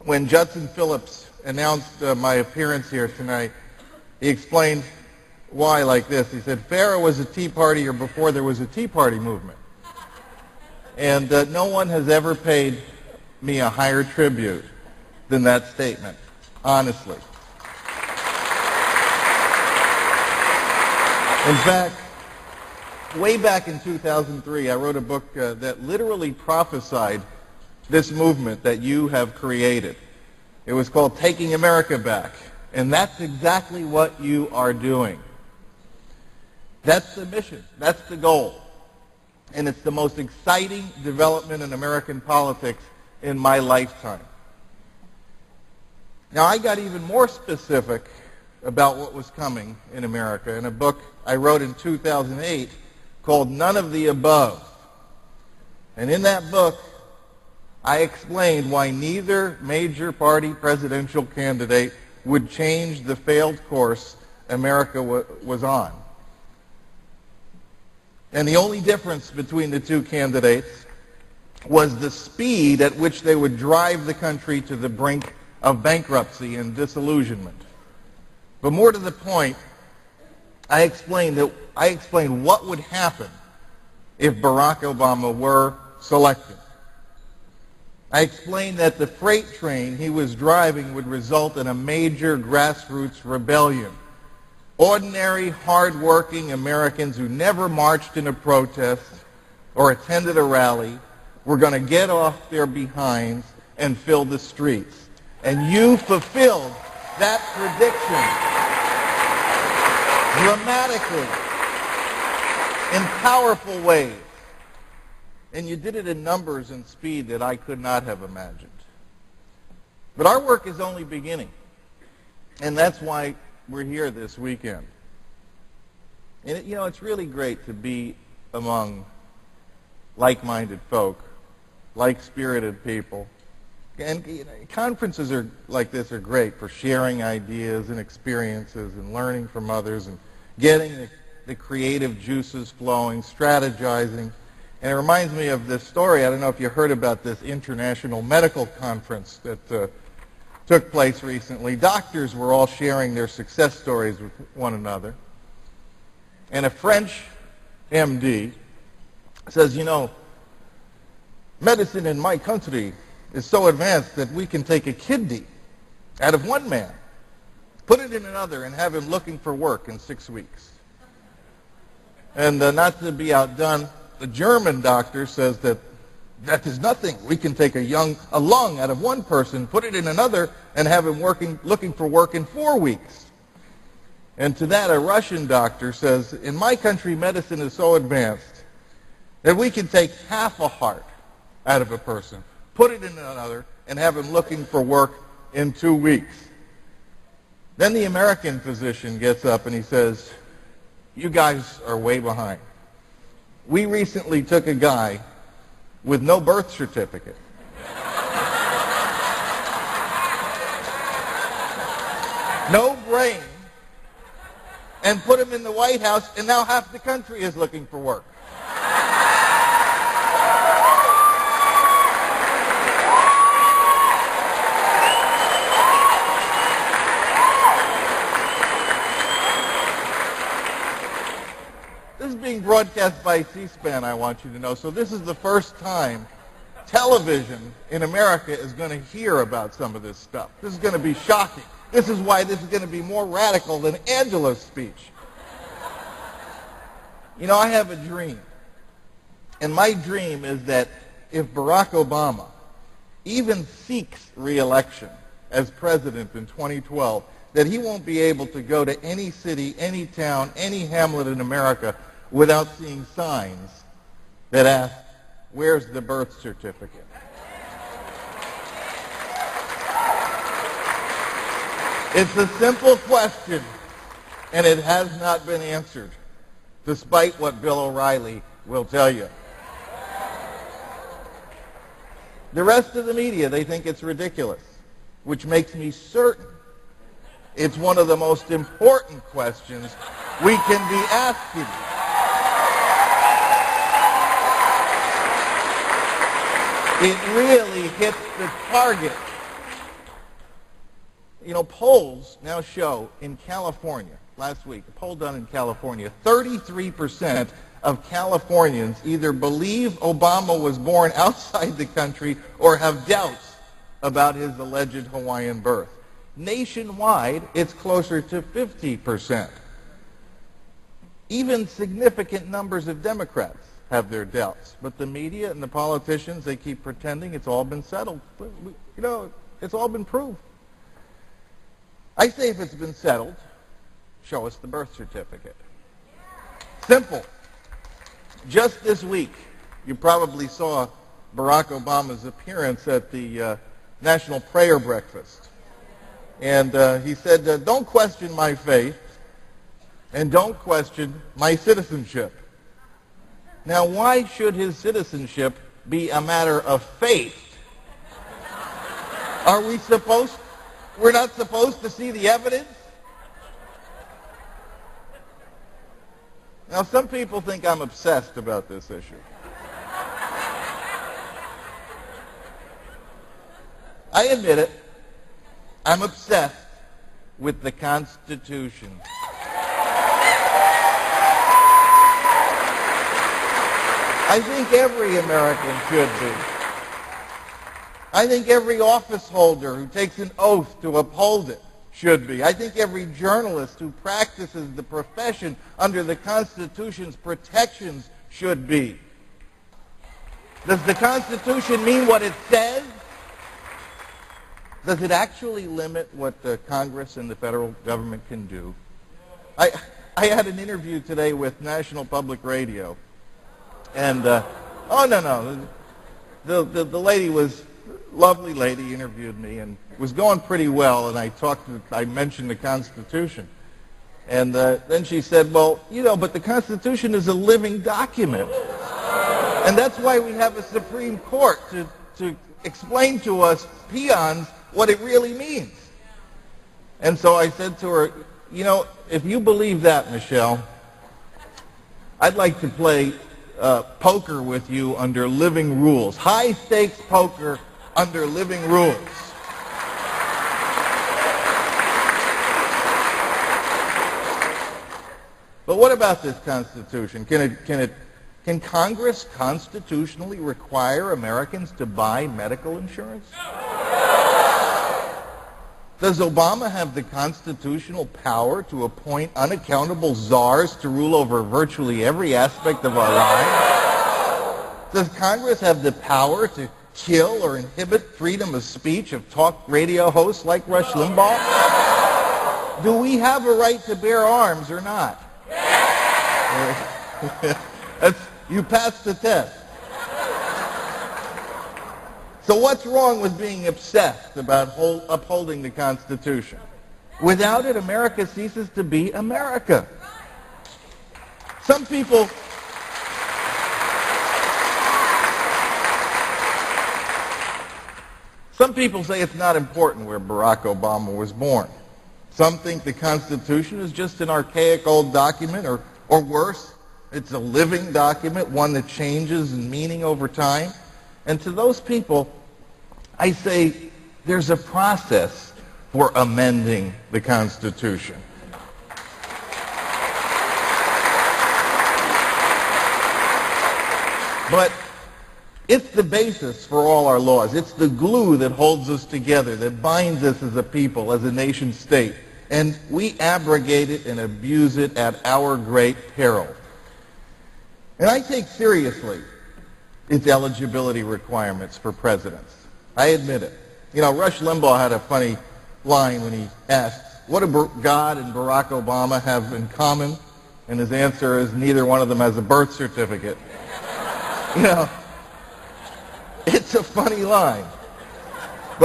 when Judson Phillips announced my appearance here tonight, he explained why like this. He said, Farah was a Tea Partier before there was a Tea Party movement. And no one has ever paid me a higher tribute than that statement, honestly. In fact, way back in 2003, I wrote a book that literally prophesied this movement that you have created. It was called Taking America Back, and that's exactly what you are doing. That's the mission. That's the goal. And it's the most exciting development in American politics in my lifetime. Now, I got even more specific about what was coming in America in a book I wrote in 2008 called None of the Above. And in that book, I explained why neither major party presidential candidate would change the failed course America was on. And the only difference between the two candidates was the speed at which they would drive the country to the brink of bankruptcy and disillusionment. But more to the point, I explained what would happen if Barack Obama were selected. I explained that the freight train he was driving would result in a major grassroots rebellion. Ordinary, hard-working Americans who never marched in a protest or attended a rally were going to get off their behinds and fill the streets. And you fulfilled that prediction dramatically, in powerful ways. And you did it in numbers and speed that I could not have imagined. But our work is only beginning. And that's why we're here this weekend. And it's really great to be among like-minded folk, like-spirited people. And conferences like this are great for sharing ideas and experiences and learning from others and getting the creative juices flowing, strategizing. And it reminds me of this story. I don't know if you heard about this international medical conference that took place recently. Doctors were all sharing their success stories with one another. And a French MD says, medicine in my country is so advanced that we can take a kidney out of one man, put it in another, and have him looking for work in 6 weeks. And not to be outdone, the German doctor says that is nothing. We can take a lung out of one person, put it in another, and have him looking for work in 4 weeks. And to that, a Russian doctor says, in my country, medicine is so advanced that we can take half a heart out of a person, put it in another, and have him looking for work in 2 weeks. Then the American physician gets up and he says, you guys are way behind. We recently took a guy with no birth certificate. No brain, and put him in the White House, and now half the country is looking for work. This is being broadcast by C-SPAN, I want you to know. So this is the first time television in America is going to hear about some of this stuff. This is going to be shocking. This is why this is going to be more radical than Angela's speech. I have a dream. And my dream is that if Barack Obama even seeks re-election as president in 2012, that he won't be able to go to any city, any town, any hamlet in America without seeing signs that ask, where's the birth certificate? It's a simple question, and it has not been answered, despite what Bill O'Reilly will tell you. The rest of the media, they think it's ridiculous, which makes me certain it's one of the most important questions we can be asking. It really hits the target polls now show in California, last week, a poll done in California, 33% of Californians either believe Obama was born outside the country or have doubts about his alleged Hawaiian birth. Nationwide, it's closer to 50%. Even significant numbers of Democrats have their doubts. But the media and the politicians, they keep pretending it's all been settled. It's all been proved. I say if it's been settled, show us the birth certificate. Simple. Just this week, you probably saw Barack Obama's appearance at the National Prayer Breakfast. And he said, don't question my faith and don't question my citizenship. Now, why should his citizenship be a matter of faith? We're not supposed to see the evidence? Now, some people think I'm obsessed about this issue. I admit it. I'm obsessed with the Constitution. I think every American should be. I think every office holder who takes an oath to uphold it should be. I think every journalist who practices the profession under the Constitution's protections should be. Does the Constitution mean what it says? Does it actually limit what the Congress and the federal government can do? I had an interview today with National Public Radio. And, the lady was, lovely lady interviewed me and it was going pretty well, and I mentioned the Constitution. And then she said, well, but the Constitution is a living document. And that's why we have a Supreme Court to explain to us peons what it really means. And so I said to her, if you believe that, Michelle, I'd like to play poker with you under living rules. High-stakes poker under living rules. But what about this Constitution? Can Congress constitutionally require Americans to buy medical insurance? Does Obama have the constitutional power to appoint unaccountable czars to rule over virtually every aspect of our lives? Does Congress have the power to kill or inhibit freedom of speech of talk radio hosts like Rush Limbaugh? Do we have a right to bear arms or not? You passed the test. So what's wrong with being obsessed about upholding the Constitution? Without it, America ceases to be America. Some people say it's not important where Barack Obama was born. Some think the Constitution is just an archaic old document, or worse, it's a living document, one that changes in meaning over time. And to those people, I say there's a process for amending the Constitution. But it's the basis for all our laws. It's the glue that holds us together, that binds us as a people, as a nation state. And we abrogate it and abuse it at our great peril. And I take seriously its eligibility requirements for presidents. I admit it. Rush Limbaugh had a funny line when he asked, what do God and Barack Obama have in common? And his answer is, neither one of them has a birth certificate. It's a funny line.